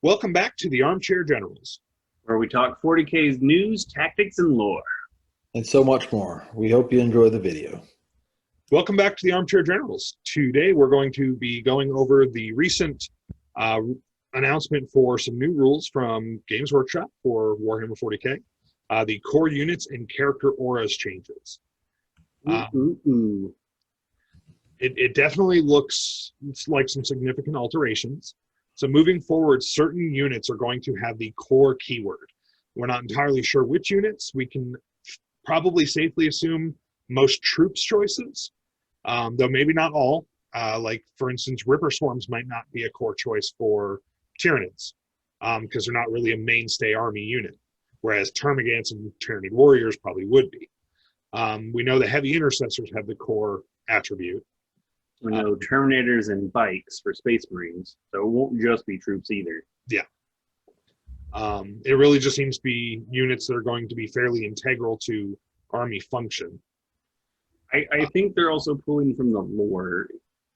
Welcome back to the Armchair Generals. where we talk 40K's news, tactics, and lore. And so much more. We hope you enjoy the video. Welcome back to the Armchair Generals. Today we're going to be going over the recent announcement for some new rules from Games Workshop for Warhammer 40K, the core units and character auras changes. It definitely looks like some significant alterations. So moving forward, certain units are going to have the core keyword. We're not entirely sure which units. We can probably safely assume most troops choices, though maybe not all. Like, for instance, Ripper Swarms might not be a core choice for Tyranids, because they're not really a mainstay army unit, whereas Termagants and Tyranid Warriors probably would be. We know the Heavy Intercessors have the core attribute. We know Terminators and bikes for Space Marines, so it won't just be troops either. Yeah. It really just seems to be units that are going to be fairly integral to army function. I think they're also pulling from the lore,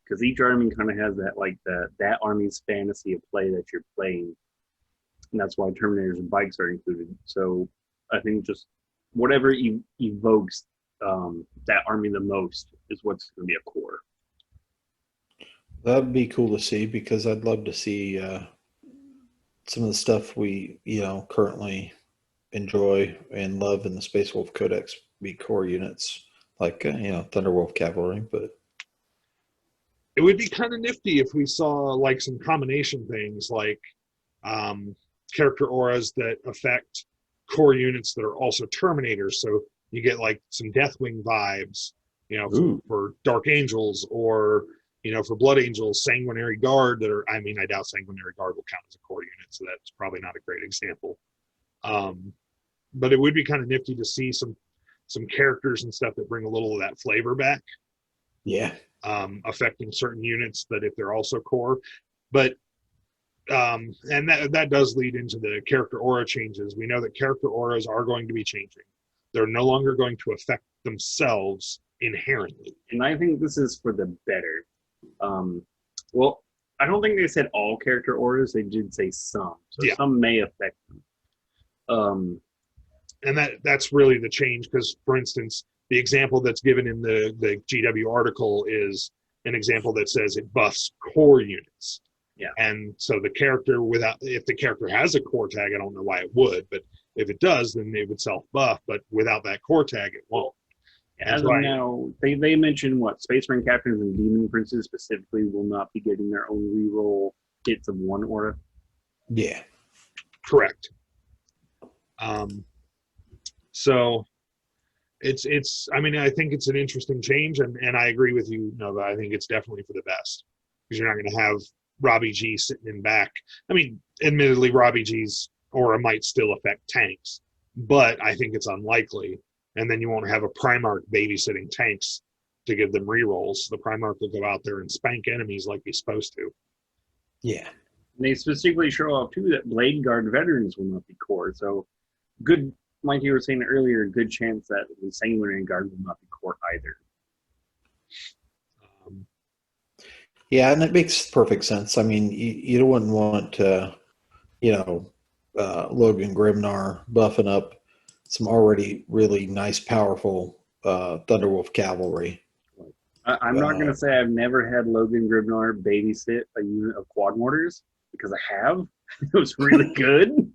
because each army kind of has that, like, that army's fantasy of play that you're playing. And that's why Terminators and bikes are included. So I think just whatever evokes that army the most is what's going to be a core. That'd be cool to see, because I'd love to see some of the stuff we, currently enjoy and love in the Space Wolf Codex be core units, like, Thunderwolf Cavalry. But it would be kind of nifty if we saw like some combination things, like character auras that affect core units that are also Terminators. So you get like some Deathwing vibes, for Dark Angels, or for Blood Angels, Sanguinary Guard that are, I doubt Sanguinary Guard will count as a core unit, so that's probably not a great example. But it would be kind of nifty to see some characters and stuff that bring a little of that flavor back. Yeah. Affecting certain units that if they're also core. But and that does lead into the character aura changes. We know that character auras are going to be changing. They're no longer going to affect themselves inherently. And I think this is for the better. Well, I don't think they said all character auras. They did say some. So yeah. Some may affect them. And that's really the change, because, for instance, the example that's given in the GW article is an example that says it buffs core units. Yeah. And so the character, if the character has a core tag, I don't know why it would, but if it does, then it would self-buff. But without that core tag, it won't. As of now, they mentioned what Space Marine Captains and Demon Princes specifically will not be getting their own reroll hits of one aura. Yeah. Correct. So it's I think it's an interesting change, and I agree with you, Nova. I think it's definitely for the best, because you're not going to have Robbie G sitting in back. Admittedly, Robbie G's aura might still affect tanks, but I think it's unlikely. And then you won't have a Primarch babysitting tanks to give them rerolls. The Primarch will go out there and spank enemies like he's supposed to. Yeah. And they specifically show off, too, that Blade Guard veterans will not be core. So, good, like you were saying earlier, good chance that the Sanguinary Guard will not be core either. Yeah, and it makes perfect sense. You wouldn't want, Logan Grimnar buffing up some already really nice, powerful Thunderwolf Cavalry. I'm not going to say I've never had Logan Grimnar babysit a unit of Quad Mortars, because I have. It was really good.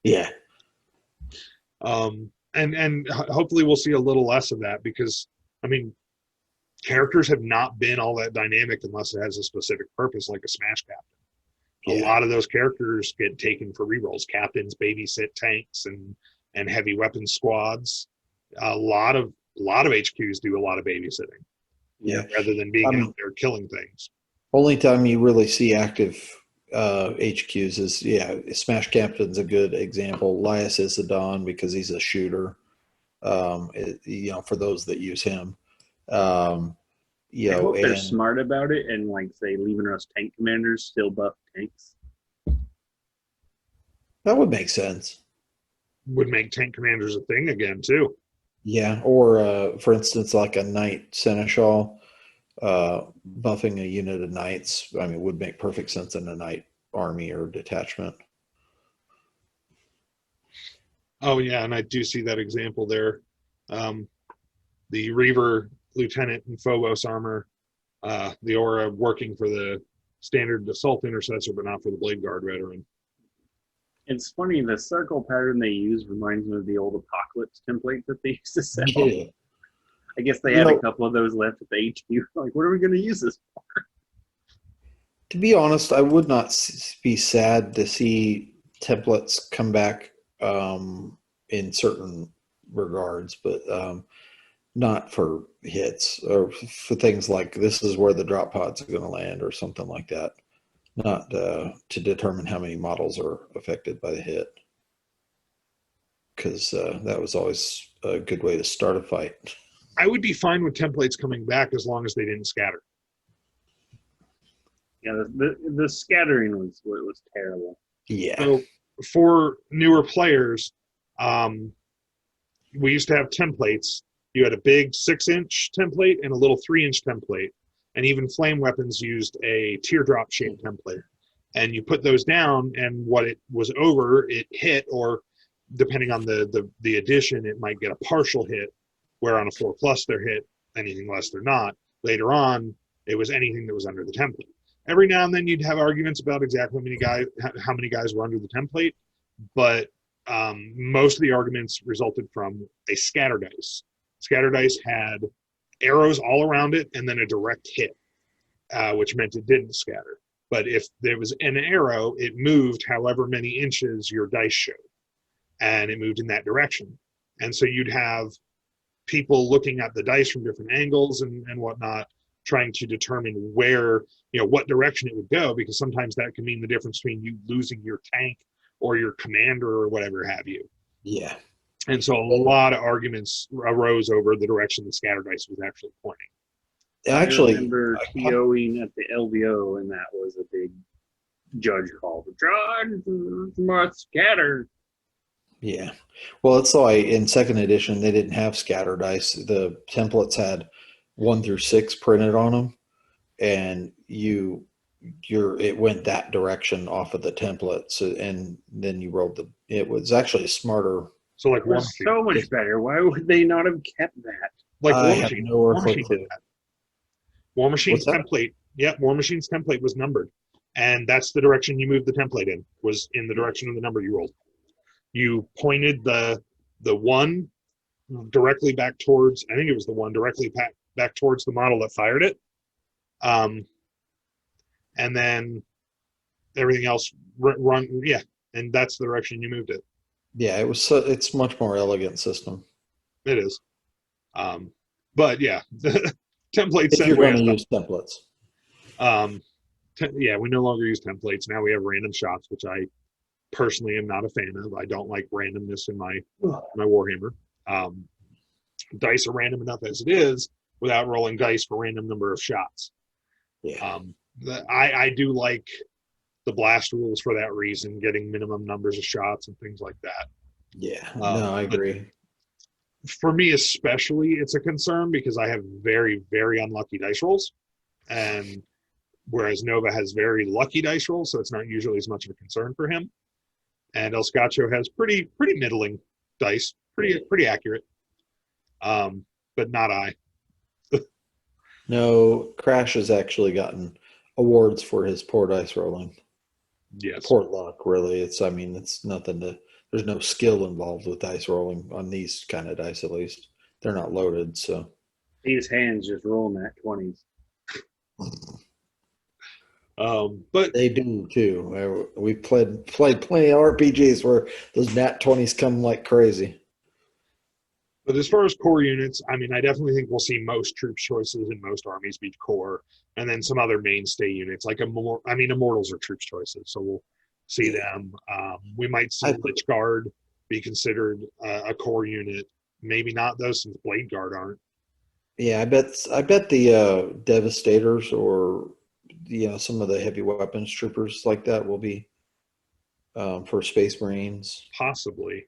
Yeah. And hopefully we'll see a little less of that, because, characters have not been all that dynamic unless it has a specific purpose, like a Smash Captain. Yeah. A lot of those characters get taken for rerolls. Captains babysit tanks and heavy weapon squads. A lot of HQs do a lot of babysitting. Yeah. Rather than being out there killing things. Only time you really see active HQs is, Smash Captain's a good example. Lias is the Dawn, because he's a shooter. For those that use him. I hope they're smart about it and, like, say, leaving us tank commanders still buff tanks. That would make sense. Would make tank commanders a thing again, too. Yeah, or for instance, like a Knight Seneschal, buffing a unit of Knights, would make perfect sense in a Knight army or detachment. Oh yeah, and I do see that example there. The Reaver Lieutenant and Phobos armor, the aura working for the standard assault intercessor, but not for the Blade Guard veteran. It's funny, the circle pattern they use reminds me of the old Apocalypse template that they used to sell. Yeah. I guess they had a couple of those left at the HQ. Like, what are we going to use this for? To be honest, I would not be sad to see templates come back in certain regards, but not for hits or for things like this is where the drop pods are going to land or something like that. Not to determine how many models are affected by the hit, because that was always a good way to start a fight. I would be fine with templates coming back as long as they didn't scatter. Yeah, the scattering was what was terrible. Yeah. So for newer players, we used to have templates. You had a big 6-inch template and a little 3-inch template. And even flame weapons used a teardrop shaped template. And you put those down, and what it was over, it hit, or depending on the addition, it might get a partial hit, where on a 4+ they're hit, anything less they're not. Later on, it was anything that was under the template. Every now and then you'd have arguments about exactly how many guys were under the template, but most of the arguments resulted from a scatter dice. Scatter dice had arrows all around it and then a direct hit, which meant it didn't scatter. But if there was an arrow, it moved however many inches your dice showed, and it moved in that direction. And so you'd have people looking at the dice from different angles and whatnot, trying to determine where, what direction it would go, because sometimes that can mean the difference between you losing your tank or your commander or whatever have you. Yeah. And so a lot of arguments arose over the direction the scatter dice was actually pointing. Actually, I remember TOing at the LVO, and that was a big judge call. Judge must scatter. Yeah. Well, it's like in second edition, they didn't have scatter dice. The templates had 1 through 6 printed on them, and it went that direction off of the template. So, and then you rolled it was actually a smarter. So like War Machine, so much better. Why would they not have kept that? Like War Machine did that. War Machine's template. Yeah, War Machine's template was numbered, and that's the direction you moved the template in. Was in the direction of the number you rolled. You pointed the one directly back towards. I think it was the one directly back towards the model that fired it, and then everything else run. Yeah, and that's the direction you moved it. Yeah, it's much more elegant system. It is, but yeah, the templates. If you're going to use templates, yeah, we no longer use templates. Now we have random shots, which I personally am not a fan of. I don't like randomness in my Warhammer. Dice are random enough as it is without rolling dice for random number of shots. Yeah, I do like the blast rules for that reason, getting minimum numbers of shots and things like that. Yeah, no, I agree. For me especially, it's a concern because I have very, very unlucky dice rolls, and whereas Nova has very lucky dice rolls, so it's not usually as much of a concern for him. And El Scaccio has pretty middling dice, pretty accurate, but not I. No, Crash has actually gotten awards for his poor dice rolling. Yes. Poor luck, really. It's nothing there's no skill involved with dice rolling on these kind of dice, at least. They're not loaded, so. His hands just rolling that 20s. But they do too. We played plenty of RPGs where those nat 20s come like crazy. But as far as core units, I mean, I definitely think we'll see most troop choices in most armies be core, and then some other mainstay units like Immortals are troop choices, so we'll see them. We might see Lich Guard be considered a core unit. Maybe not those, since Blade Guard aren't. Yeah, I bet the Devastators or some of the heavy weapons troopers like that will be for Space Marines. Possibly.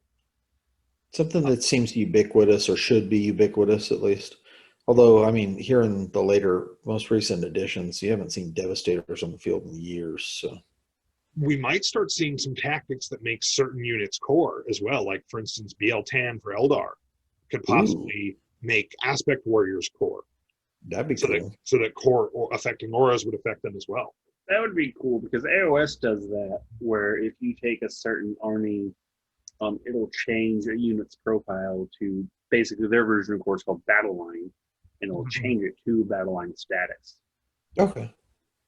Something that seems ubiquitous, or should be ubiquitous at least. Although, I mean, here in the most recent editions, you haven't seen Devastators on the field in years. So we might start seeing some tactics that make certain units core as well. Like, for instance, BL-TAN for Eldar could possibly make Aspect Warriors core. That'd be So cool. that core affecting auras would affect them as well. That would be cool because AOS does that, where if you take a certain army, it'll change a unit's profile to basically their version of course called Battle Line, and it'll change it to Battle Line status. Okay.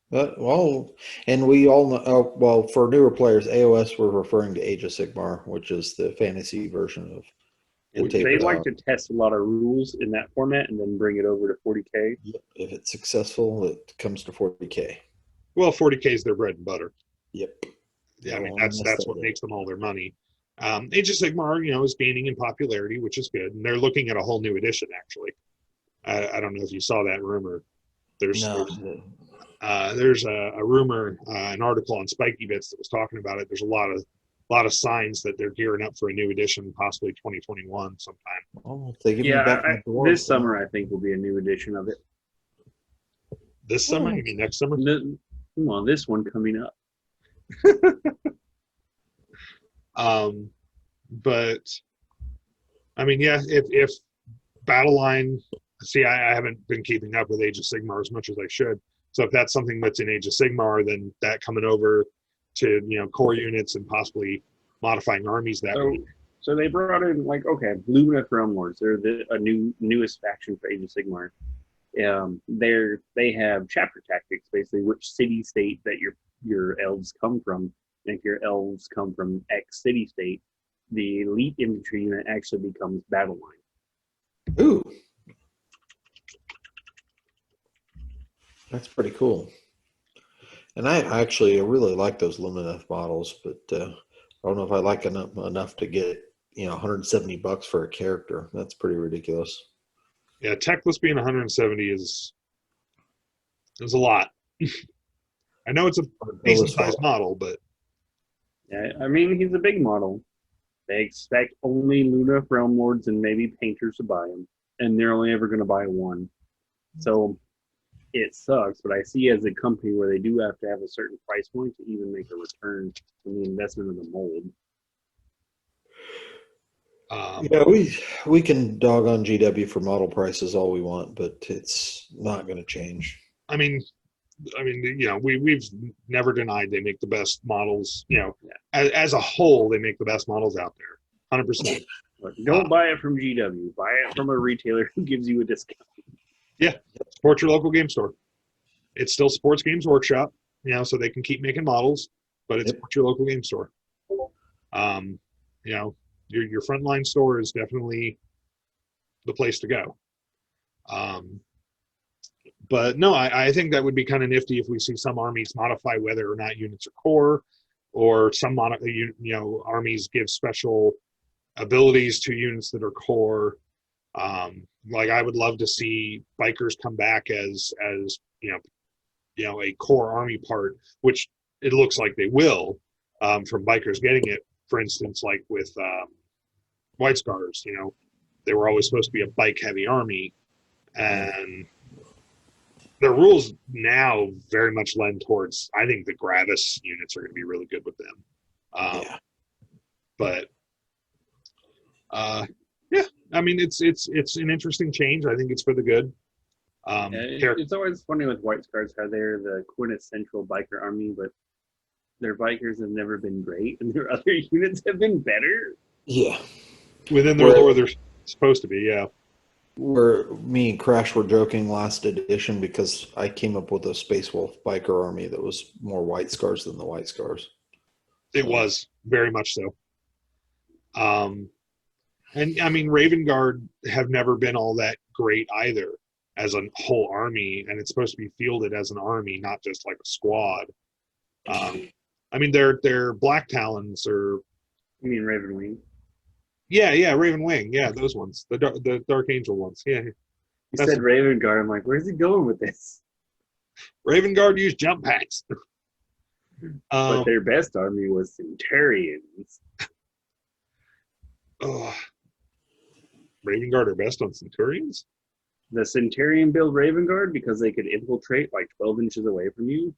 Well, and we all know, well, for newer players, AOS we're referring to Age of Sigmar, which is the fantasy version of the They like tabletop. to test a lot of rules in that format and then bring it over to 40K. Yep. If it's successful, it comes to 40K. Well, 40K is their bread and butter. Yep. Yeah, I mean, Well, that's what makes them all their money. Age of Sigmar, is gaining in popularity, which is good, and they're looking at a whole new edition. Actually, I don't know if you saw that rumor. There's a rumor, an article on Spiky Bits that was talking about it. There's a lot of signs that they're gearing up for a new edition, possibly 2021 sometime. Oh, they give me back my dwarves, this summer I think will be a new edition of it. This summer? You mean next summer? Well, this one coming up. But I mean, yeah, if Battle Line, see, I haven't been keeping up with Age of Sigmar as much as I should. So if that's something that's in Age of Sigmar, then that coming over to core units and possibly modifying armies that way. So they brought in Luminous Bottles. They're the newest faction for Age of Sigmar. They have chapter tactics, basically which city state that your elves come from. And if your elves come from X city state, the elite infantry unit actually becomes Battle Line. Ooh, that's pretty cool. And I really like those Luminous Bottles, but I don't know if I like enough to get $170 for a character. That's pretty ridiculous. Yeah, Techless being 170 is a lot. I know it's a decent sized model, but yeah, I mean he's a big model. They expect only Luna Realm Lords and maybe painters to buy them, and they're only ever going to buy one. So it sucks, but I see as a company where they do have to have a certain price point to even make a return on the investment of the mold. Yeah, we can dog on GW for model prices all we want, but it's not going to change. I mean, we've never denied they make the best models. As a whole, they make the best models out there, 100%. But don't buy it from GW. Buy it from a retailer who gives you a discount. Yeah, support your local game store. It still supports Games Workshop, so they can keep making models, but it supports your local game store. Your frontline store is definitely the place to go. But no, I think that would be kind of nifty if we see some armies modify whether or not units are core, or some armies give special abilities to units that are core. I would love to see bikers come back as a core army part, which it looks like they will, from bikers getting it. For instance, like with White Scars, they were always supposed to be a bike heavy army, and the rules now very much lend towards, I think the Gravis units are going to be really good with them. But yeah, I mean, it's an interesting change. I think it's for the good. It's always funny with White Scars how they're the quintessential biker army, but their bikers have never been great, and their other units have been better. Yeah. Within their lore, they're supposed to be, yeah. Where me and Crash were joking last edition because I came up with a Space Wolf biker army that was more White Scars than the White Scars. It was, very much so. And I mean, Raven Guard have never been all that great either as a whole army, and it's supposed to be fielded as an army, not just like a squad. I mean, their Black Talons are. You mean Raven Wing? Yeah, Raven Wing. Yeah, those ones, the Dark Angel ones. Yeah. You said Raven Guard. I'm like, where's he going with this? Raven Guard used jump packs. But their best army was Centurions. Raven Guard are best on Centurions? The Centurion build Raven Guard because they could infiltrate like 12 inches away from you.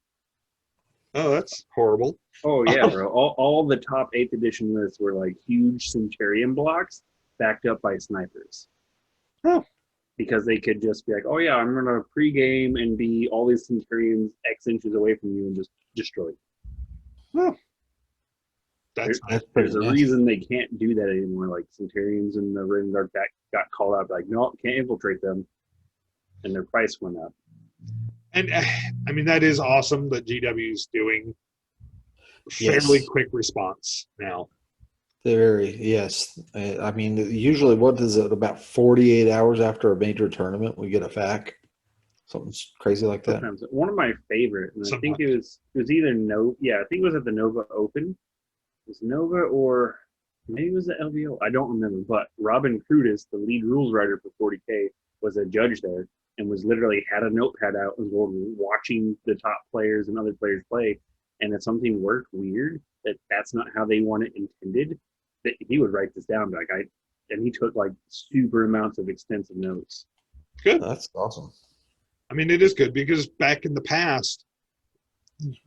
Oh, that's horrible. Oh yeah, bro. All the top 8th edition lists were like huge Centurion blocks backed up by snipers. Oh, Because they could just be like, oh yeah, I'm gonna pregame and be all these Centurions X inches away from you and just destroy you. oh, that's That's pretty There's a nasty. reason they can't do that anymore. Like Centurions and the Raven Guard got called out, like, no, can't infiltrate them, and their price went up. and I mean that is awesome that GW's doing fairly Yes. quick response now. Very, yes. I mean, usually, what is it, about 48 hours after a major tournament, we get a FAQ? Something crazy like that. Sometimes one of my favorite, and I think Sometimes. it was either I think it was at the Nova Open. It was Nova or maybe it was the LVO. I don't remember. But Robin Crudis, the lead rules writer for 40K, was a judge there and was literally had a notepad out and was watching the top players and other players play. And if something worked weird, that's not how they want it intended, that he would write this down. And he took like super amounts of extensive notes. Good. That's awesome. I mean, it is good because back in the past,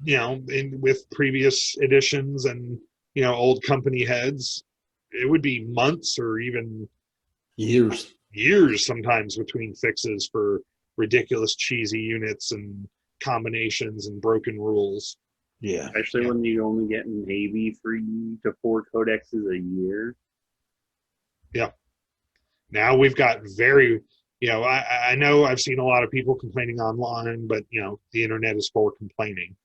with previous editions and old company heads, it would be months or even Years. years sometimes between fixes for ridiculous cheesy units and combinations and broken rules. Yeah. Especially when you only get maybe 3 to 4 codexes a year. Yeah. Now we've got I know I've seen a lot of people complaining online, but the internet is for complaining.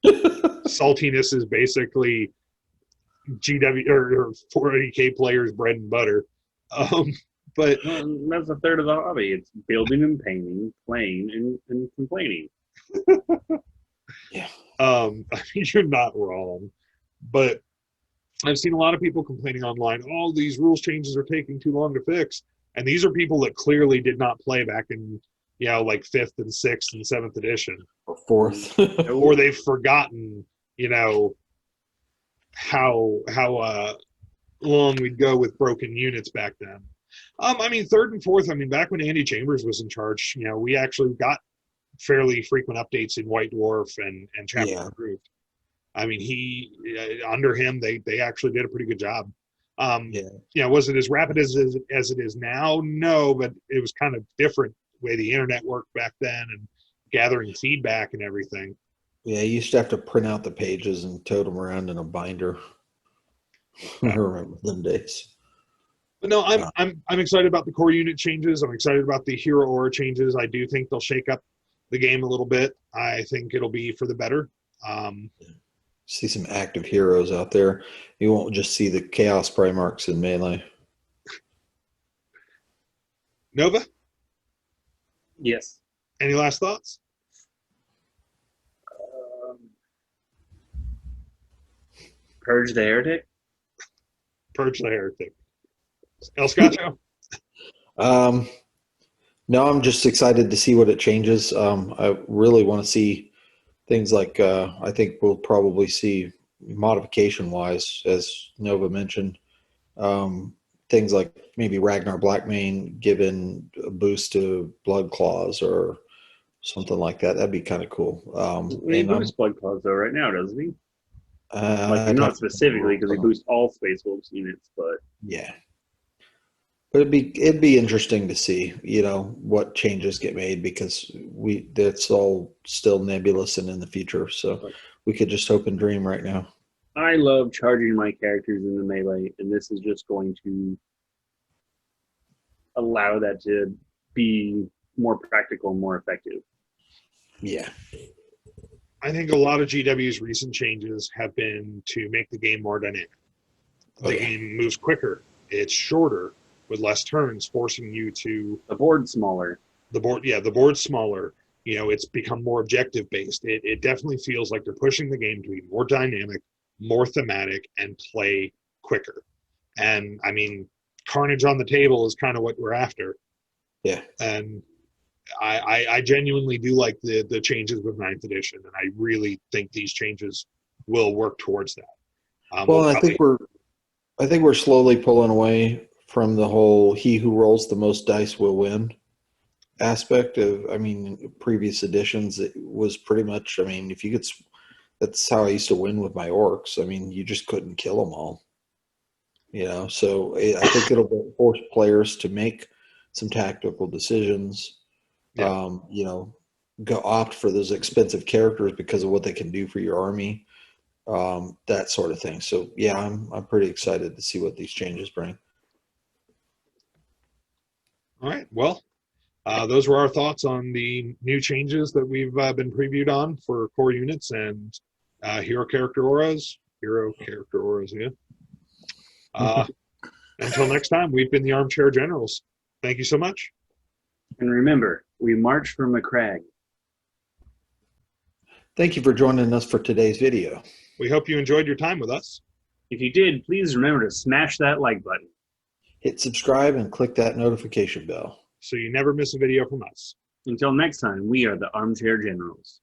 Saltiness is basically GW or 40K players' bread and butter. But That's a third of the hobby. It's building and painting, playing and complaining. Yeah. I mean, you're not wrong, but I've seen a lot of people complaining online. Oh, these rules changes are taking too long to fix, and these are people that clearly did not play back in like 5th and 6th and 7th edition, Or 4th. or they've forgotten how long we'd go with broken units back then. I mean, 3rd and 4th. I mean, back when Andy Chambers was in charge, we actually got fairly frequent updates in White Dwarf and Chapter Yeah. Improved. I mean, under him, they actually did a pretty good job. Yeah. Was it as rapid as it is now? No, but it was kind of different the way the internet worked back then and gathering feedback and everything. Yeah, you used to have to print out the pages and tote them around in a binder. I remember them days. But no, I'm excited about the core unit changes. I'm excited about the hero aura changes. I do think they'll shake up the game a little bit. I think it'll be for the better. See some active heroes out there. You won't just see the Chaos Primarchs in Melee. Nova, Yes. any last thoughts? Purge the Heretic. Purge the heretic. El Scacho? No, I'm just excited to see what it changes. I really want to see things like I think we'll probably see modification wise, as Nova mentioned, things like maybe Ragnar Blackmane given a boost to Blood Claws or something like that. That'd be kind of cool. He boosts Blood Claws though right now, doesn't he? I'd Not have to specifically because he remember. boosts all Space Wolves units, but Yeah. But it'd be interesting to see, what changes get made because that's all still nebulous and in the future. So we could just hope and dream right now. I love charging my characters in the melee, and this is just going to allow that to be more practical and more effective. Yeah. I think a lot of GW's recent changes have been to make the game more dynamic. The game moves quicker. It's shorter with less turns, forcing you to The board's smaller. the board's smaller. It's become more objective based. It definitely feels like they're pushing the game to be more dynamic, more thematic, and play quicker. And I mean, carnage on the table is kind of what we're after. Yeah. And I genuinely do like the changes with 9th edition, and I really think these changes will work towards that. Well, I think we're slowly pulling away from the whole "he who rolls the most dice will win." aspect of, I mean, previous editions, it was pretty much, I mean, if you could, that's how I used to win with my orcs. I mean, you just couldn't kill them all, you know. So I think it'll force players to make some tactical decisions. Yeah. You know, go opt for those expensive characters because of what they can do for your army, that sort of thing. So yeah, I'm pretty excited to see what these changes bring. All right. Well, those were our thoughts on the new changes that we've been previewed on for core units and hero character auras. Hero character auras, yeah. Until next time, we've been the Armchair Generals. Thank you so much. And remember, we march from a crag. Thank you for joining us for today's video. We hope you enjoyed your time with us. If you did, please remember to smash that like button. Hit subscribe and click that notification bell. So you never miss a video from us. Until next time, we are the Armchair Generals.